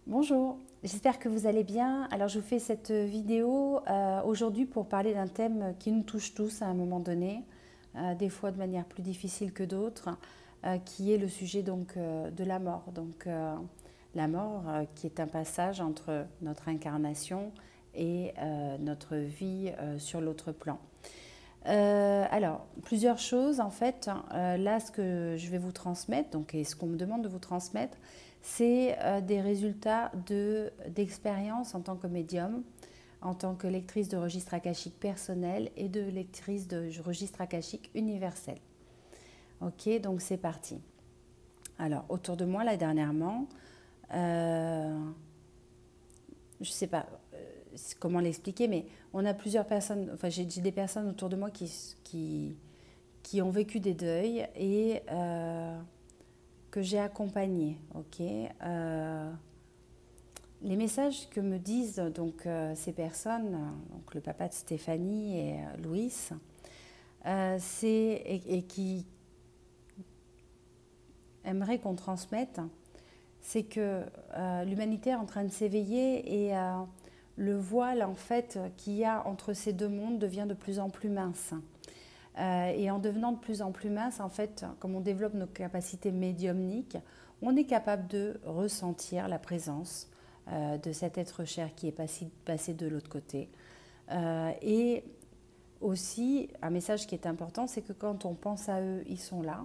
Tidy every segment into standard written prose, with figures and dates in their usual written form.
Bonjour, j'espère que vous allez bien. Alors je vous fais cette vidéo aujourd'hui pour parler d'un thème qui nous touche tous à un moment donné, des fois de manière plus difficile que d'autres, qui est le sujet de la mort. La mort qui est un passage entre notre incarnation et notre vie sur l'autre plan. Alors, plusieurs choses en fait. Là, ce que je vais vous transmettre, et ce qu'on me demande de vous transmettre, c'est des résultats d'expérience en tant que médium, en tant que lectrice de registre akashique personnel et de lectrice de registre akashique universel. Ok, donc c'est parti. Alors, autour de moi, là, dernièrement, je ne sais pas comment l'expliquer, mais on a plusieurs personnes, enfin j'ai des personnes autour de moi qui ont vécu des deuils et que j'ai accompagnées. Les messages que me disent ces personnes, donc le papa de Stéphanie et Louis, et qui aimeraient qu'on transmette, c'est que l'humanité est en train de s'éveiller et le voile en fait qu'il y a entre ces deux mondes devient de plus en plus mince. Et en devenant de plus en plus mince, en fait, comme on développe nos capacités médiumniques, on est capable de ressentir la présence de cet être cher qui est passé de l'autre côté. Et aussi, un message qui est important, c'est que quand on pense à eux, ils sont là.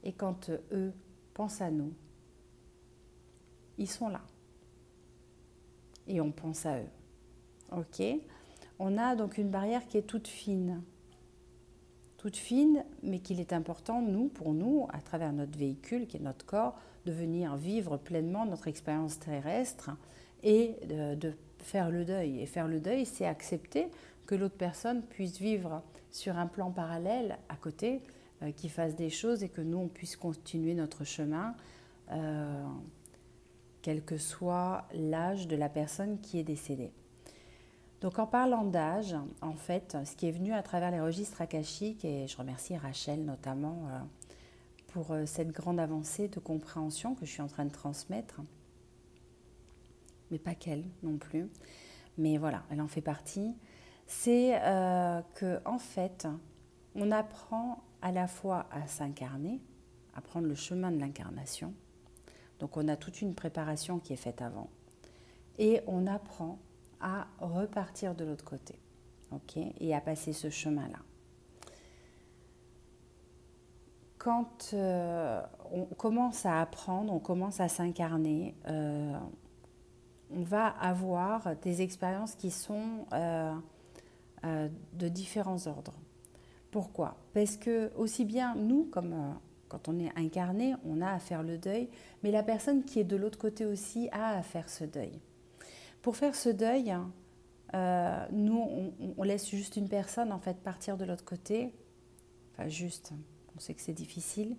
Et quand eux pensent à nous, ils sont là. Et on pense à eux. Ok. On a donc une barrière qui est toute fine, mais qu'il est important, pour nous, à travers notre véhicule, qui est notre corps, de venir vivre pleinement notre expérience terrestre et de faire le deuil. Et faire le deuil, c'est accepter que l'autre personne puisse vivre sur un plan parallèle à côté, qu'il fasse des choses et que nous, on puisse continuer notre chemin, quel que soit l'âge de la personne qui est décédée. Donc en parlant d'âge, en fait, ce qui est venu à travers les registres akashiques, et je remercie Rachel notamment pour cette grande avancée de compréhension que je suis en train de transmettre, mais pas qu'elle non plus, mais voilà, elle en fait partie, c'est que en fait, on apprend à la fois à s'incarner, à prendre le chemin de l'incarnation, donc on a toute une préparation qui est faite avant, et on apprend à repartir de l'autre côté, et à passer ce chemin-là. Quand on commence à apprendre, on commence à s'incarner, on va avoir des expériences qui sont de différents ordres. Pourquoi? Parce que aussi bien nous, comme quand on est incarné, on a à faire le deuil, mais la personne qui est de l'autre côté aussi a à faire ce deuil. Pour faire ce deuil, nous, on laisse juste une personne en fait partir de l'autre côté. Enfin, juste, on sait que c'est difficile.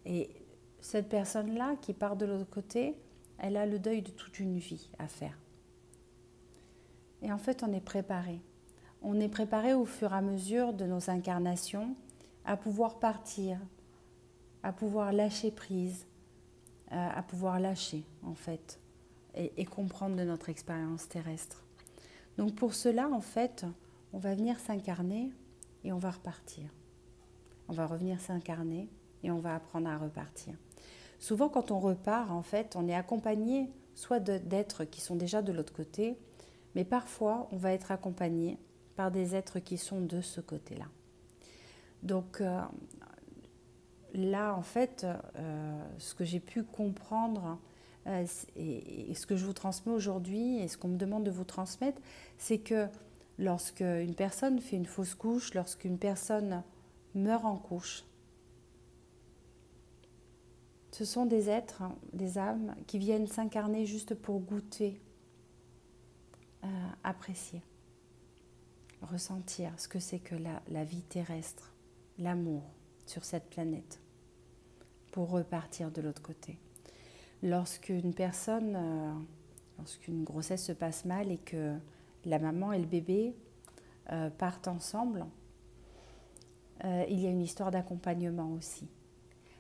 Et cette personne-là qui part de l'autre côté, elle a le deuil de toute une vie à faire. Et en fait, on est préparé. On est préparé au fur et à mesure de nos incarnations à pouvoir partir, à pouvoir lâcher prise, à pouvoir lâcher en fait et comprendre de notre expérience terrestre. Donc pour cela, en fait, on va venir s'incarner et on va repartir. On va revenir s'incarner et on va apprendre à repartir. Souvent, quand on repart, en fait, on est accompagné soit d'êtres qui sont déjà de l'autre côté, mais parfois, on va être accompagné par des êtres qui sont de ce côté-là. Donc là, en fait, ce que j'ai pu comprendre et ce que je vous transmets aujourd'hui et ce qu'on me demande de vous transmettre, c'est que lorsque une personne fait une fausse couche, lorsqu'une personne meurt en couche, ce sont des êtres, des âmes qui viennent s'incarner juste pour goûter, apprécier, ressentir ce que c'est que la vie terrestre, l'amour sur cette planète, pour repartir de l'autre côté. Lorsqu'une grossesse se passe mal et que la maman et le bébé partent ensemble, il y a une histoire d'accompagnement aussi.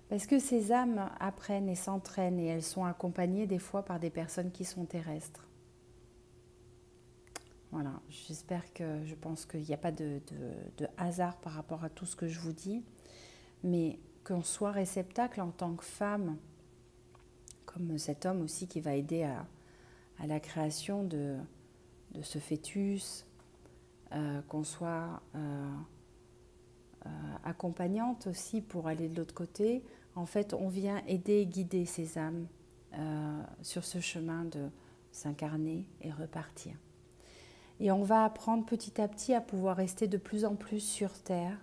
Parce que ces âmes apprennent et s'entraînent et elles sont accompagnées des fois par des personnes qui sont terrestres. Voilà, je pense qu'il n'y a pas de hasard par rapport à tout ce que je vous dis, mais qu'on soit réceptacle en tant que femme, comme cet homme aussi qui va aider à la création de ce fœtus, qu'on soit accompagnante aussi pour aller de l'autre côté. En fait, on vient aider et guider ces âmes sur ce chemin de s'incarner et repartir. Et on va apprendre petit à petit à pouvoir rester de plus en plus sur Terre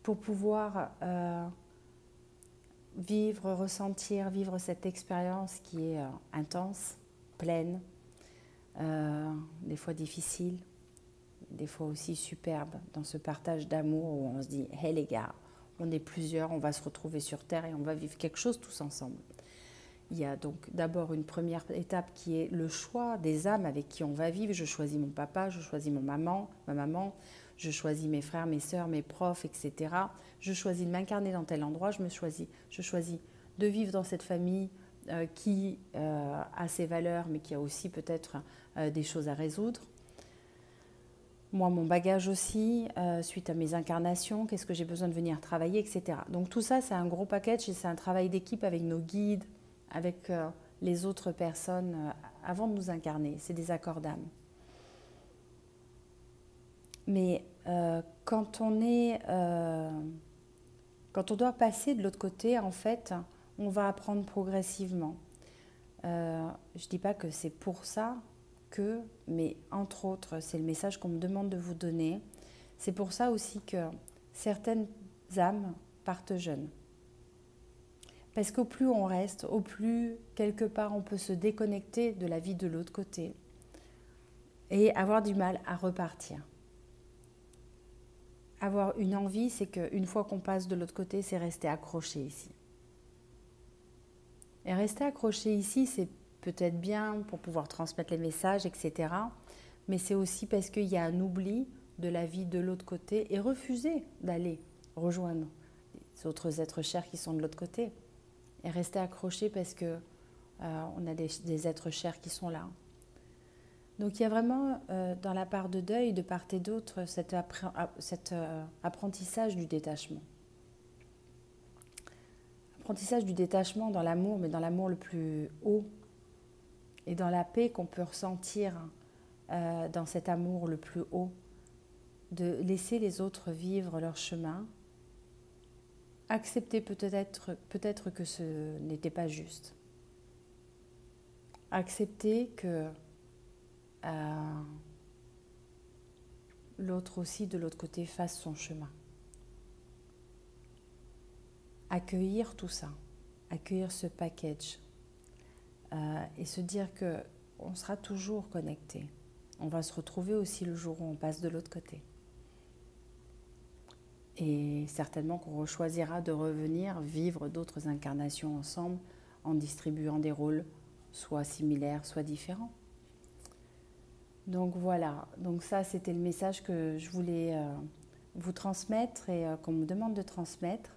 pour pouvoir vivre cette expérience qui est intense, pleine, des fois difficile, des fois aussi superbe, dans ce partage d'amour où on se dit « Hey les gars, on est plusieurs, on va se retrouver sur Terre et on va vivre quelque chose tous ensemble ». Il y a donc d'abord une première étape qui est le choix des âmes avec qui on va vivre. Je choisis mon papa, je choisis ma maman, je choisis mes frères, mes sœurs, mes profs, etc. Je choisis de m'incarner dans tel endroit, je choisis de vivre dans cette famille qui a ses valeurs, mais qui a aussi peut-être des choses à résoudre. Moi, mon bagage aussi, suite à mes incarnations, qu'est-ce que j'ai besoin de venir travailler, etc. Donc tout ça, c'est un gros package et c'est un travail d'équipe avec nos guides, avec les autres personnes avant de nous incarner. C'est des accords d'âme. Mais quand on doit passer de l'autre côté, en fait, on va apprendre progressivement. Je ne dis pas que c'est pour ça mais entre autres, c'est le message qu'on me demande de vous donner. C'est pour ça aussi que certaines âmes partent jeunes. Parce qu'au plus on reste, au plus, quelque part, on peut se déconnecter de la vie de l'autre côté et avoir du mal à repartir. Avoir une envie, c'est qu'une fois qu'on passe de l'autre côté, c'est rester accroché ici. Et rester accroché ici, c'est peut-être bien pour pouvoir transmettre les messages, etc. Mais c'est aussi parce qu'il y a un oubli de la vie de l'autre côté et refuser d'aller rejoindre les autres êtres chers qui sont de l'autre côté. Et rester accroché parce que on a des êtres chers qui sont là. Donc il y a vraiment dans la part de deuil, de part et d'autre, cet apprentissage du détachement. Apprentissage du détachement dans l'amour, mais dans l'amour le plus haut et dans la paix qu'on peut ressentir dans cet amour le plus haut, de laisser les autres vivre leur chemin, accepter peut-être que ce n'était pas juste, accepter que l'autre aussi de l'autre côté fasse son chemin. Accueillir tout ça, accueillir ce package et se dire qu'on sera toujours connecté. On va se retrouver aussi le jour où on passe de l'autre côté. Et certainement qu'on choisira de revenir vivre d'autres incarnations ensemble en distribuant des rôles soit similaires, soit différents. Donc voilà, donc ça c'était le message que je voulais vous transmettre et qu'on me demande de transmettre.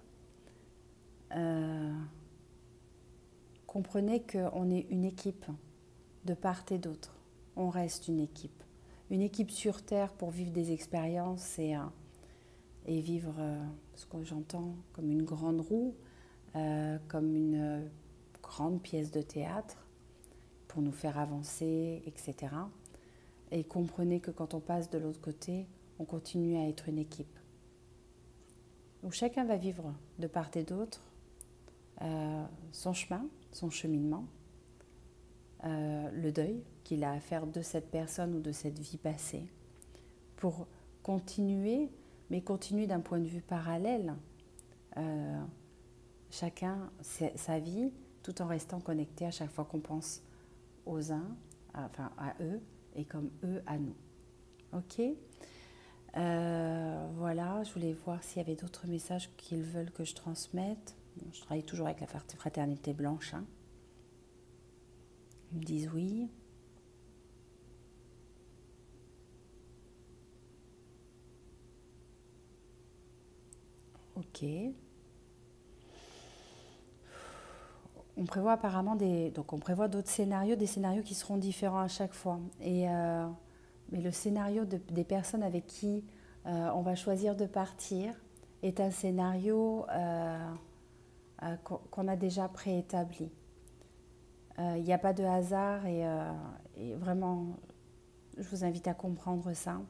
Comprenez qu'on est une équipe de part et d'autre. On reste une équipe sur Terre pour vivre des expériences et vivre ce que j'entends comme une grande roue, comme une grande pièce de théâtre pour nous faire avancer, etc. Et comprenez que quand on passe de l'autre côté, on continue à être une équipe. Donc chacun va vivre de part et d'autre son chemin, son cheminement, le deuil qu'il a à faire de cette personne ou de cette vie passée pour continuer, mais continuer d'un point de vue parallèle, chacun sa vie, tout en restant connecté à chaque fois qu'on pense aux uns, enfin à eux, et comme eux à nous. Ok ? Voilà, je voulais voir s'il y avait d'autres messages qu'ils veulent que je transmette. Je travaille toujours avec la fraternité blanche. Hein. Ils me disent oui. Ok. On prévoit apparemment donc on prévoit d'autres scénarios, des scénarios qui seront différents à chaque fois. Mais le scénario des personnes avec qui on va choisir de partir est un scénario qu'on a déjà préétabli. Il n'y a pas de hasard et vraiment, je vous invite à comprendre ça.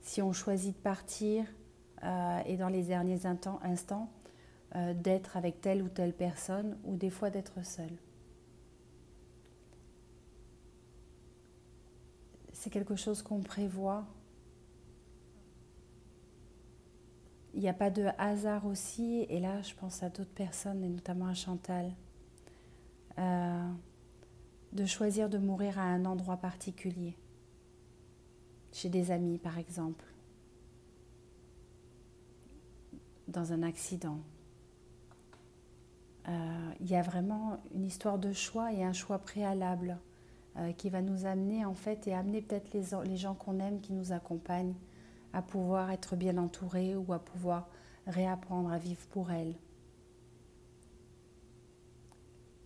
Si on choisit de partir et dans les derniers instants, d'être avec telle ou telle personne ou des fois d'être seul. C'est quelque chose qu'on prévoit. Il n'y a pas de hasard aussi, et là je pense à d'autres personnes, et notamment à Chantal, de choisir de mourir à un endroit particulier, chez des amis par exemple, dans un accident. Il y a vraiment une histoire de choix et un choix préalable qui va nous amener en fait et amener peut-être les gens qu'on aime qui nous accompagnent à pouvoir être bien entourés ou à pouvoir réapprendre à vivre pour elles.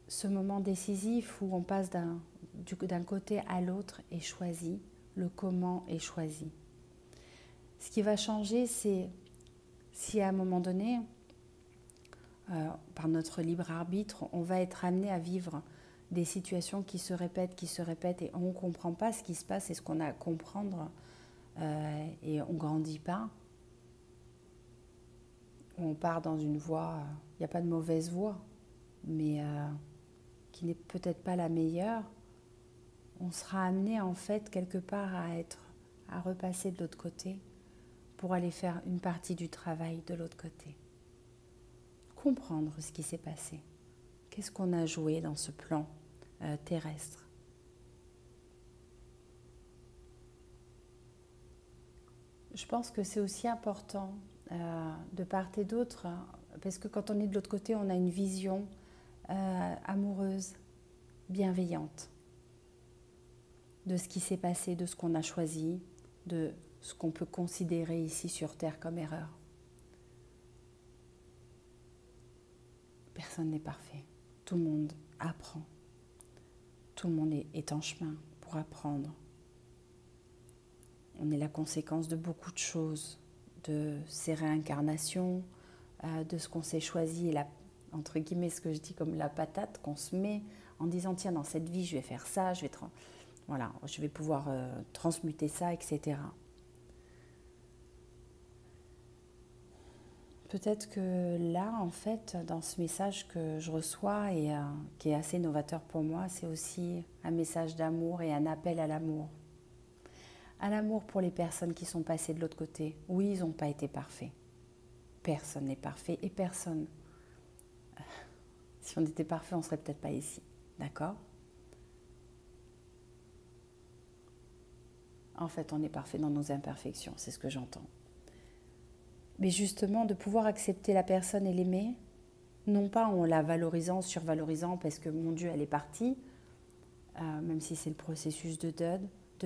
Ce moment décisif où on passe d'un côté à l'autre est choisi, le comment est choisi. Ce qui va changer, c'est si à un moment donné, par notre libre arbitre, on va être amené à vivre des situations qui se répètent et on ne comprend pas ce qui se passe et ce qu'on a à comprendre et on ne grandit pas. On part dans une voie, il n'y a pas de mauvaise voie, mais qui n'est peut-être pas la meilleure. On sera amené en fait quelque part à repasser de l'autre côté pour aller faire une partie du travail de l'autre côté. Comprendre ce qui s'est passé. Qu'est-ce qu'on a joué dans ce plan terrestre? Je pense que c'est aussi important de part et d'autre, parce que quand on est de l'autre côté, on a une vision amoureuse, bienveillante de ce qui s'est passé, de ce qu'on a choisi, de ce qu'on peut considérer ici sur Terre comme erreur. Personne n'est parfait. Tout le monde apprend. Tout le monde est en chemin pour apprendre. On est la conséquence de beaucoup de choses, de ces réincarnations, de ce qu'on s'est choisi, entre guillemets, ce que je dis comme la patate qu'on se met en disant tiens, dans cette vie, je vais faire ça, je vais pouvoir transmuter ça, etc. Peut-être que là, en fait, dans ce message que je reçois et qui est assez novateur pour moi, c'est aussi un message d'amour et un appel à l'amour. À l'amour pour les personnes qui sont passées de l'autre côté. Oui, ils n'ont pas été parfaits. Personne n'est parfait et personne. Si on était parfait, on ne serait peut-être pas ici. D'accord ? En fait, on est parfait dans nos imperfections, c'est ce que j'entends. Mais justement, de pouvoir accepter la personne et l'aimer, non pas en la valorisant, survalorisant, parce que mon Dieu, elle est partie, même si c'est le processus de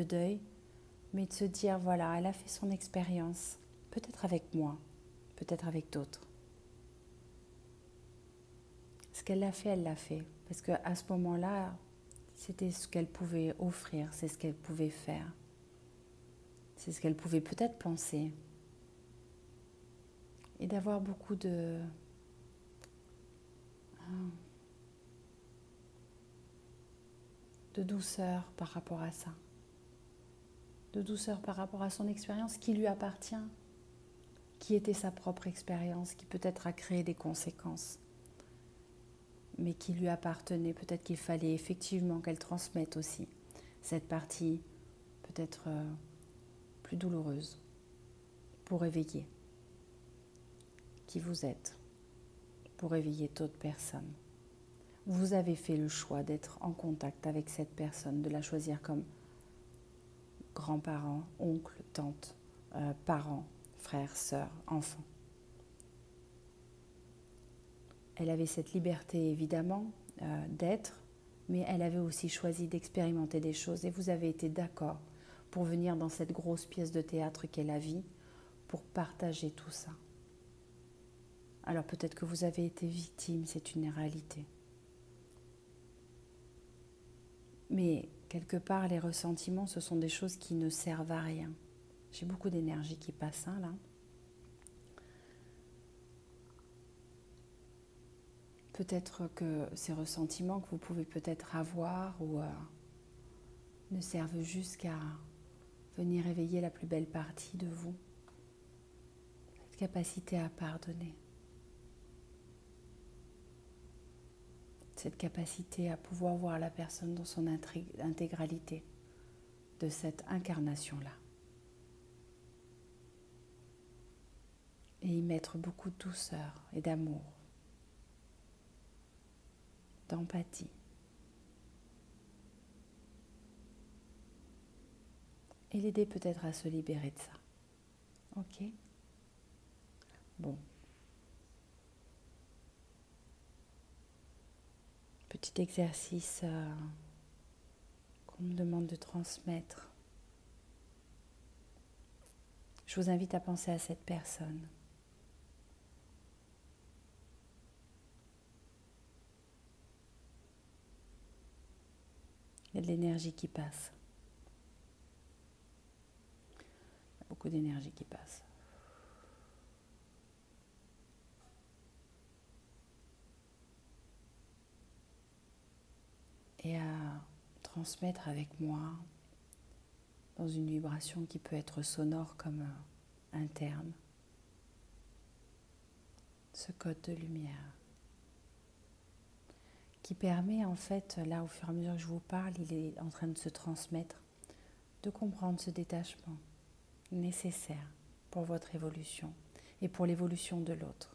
deuil, mais de se dire, voilà, elle a fait son expérience, peut-être avec moi, peut-être avec d'autres. Ce qu'elle a fait, elle l'a fait. Parce qu'à ce moment-là, c'était ce qu'elle pouvait offrir, c'est ce qu'elle pouvait faire. C'est ce qu'elle pouvait peut-être penser. Et d'avoir beaucoup de douceur par rapport à ça. De douceur par rapport à son expérience qui lui appartient, qui était sa propre expérience, qui peut-être a créé des conséquences, mais qui lui appartenait. Peut-être qu'il fallait effectivement qu'elle transmette aussi cette partie peut-être plus douloureuse pour éveiller qui vous êtes, pour éveiller d'autres personnes. Vous avez fait le choix d'être en contact avec cette personne, de la choisir comme grands-parents, oncles, tantes, parents, frères, sœurs, enfants. Elle avait cette liberté évidemment d'être, mais elle avait aussi choisi d'expérimenter des choses et vous avez été d'accord pour venir dans cette grosse pièce de théâtre qu'est la vie, pour partager tout ça. Alors peut-être que vous avez été victime, c'est une réalité. Mais quelque part, les ressentiments, ce sont des choses qui ne servent à rien. J'ai beaucoup d'énergie qui passe, hein, là. Peut-être que ces ressentiments que vous pouvez peut-être avoir ou ne servent juste qu'à venir éveiller la plus belle partie de vous. Cette capacité à pardonner. Cette capacité à pouvoir voir la personne dans son intégralité de cette incarnation-là. Et y mettre beaucoup de douceur et d'amour, d'empathie. Et l'aider peut-être à se libérer de ça. Ok ? Bon. Petit exercice qu'on me demande de transmettre. Je vous invite à penser à cette personne. Il y a de l'énergie qui passe. Il y a beaucoup d'énergie qui passe. Et à transmettre avec moi dans une vibration qui peut être sonore comme interne ce code de lumière qui permet en fait, là au fur et à mesure que je vous parle, il est en train de se transmettre, de comprendre ce détachement nécessaire pour votre évolution et pour l'évolution de l'autre.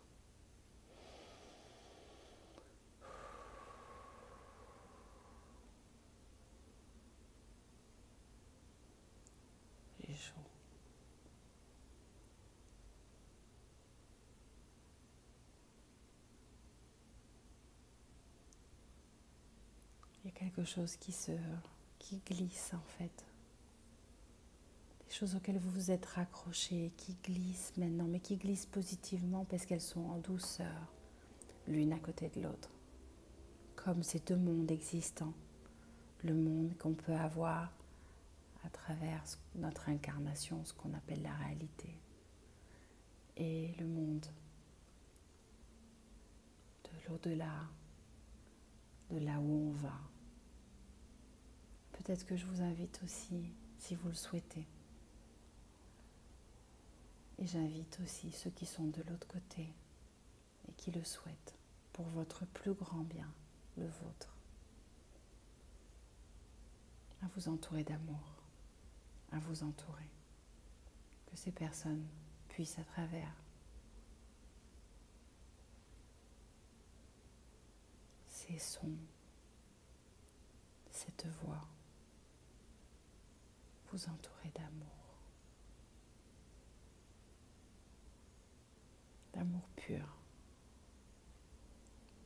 J'ai chaud. Il y a quelque chose qui glisse en fait. Des choses auxquelles vous vous êtes raccrochés, qui glissent maintenant, mais qui glissent positivement parce qu'elles sont en douceur, l'une à côté de l'autre. Comme ces deux mondes existants. Le monde qu'on peut avoir à travers notre incarnation, ce qu'on appelle la réalité. Et le monde de l'au-delà, de là où on va. Peut-être que je vous invite aussi, si vous le souhaitez. Et j'invite aussi ceux qui sont de l'autre côté et qui le souhaitent pour votre plus grand bien, le vôtre. À vous entourer d'amour, à vous entourer. Que ces personnes puissent à travers ces sons, cette voix, vous entourer d'amour. D'amour pur,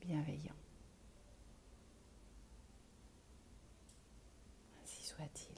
bienveillant. Ainsi soit-il.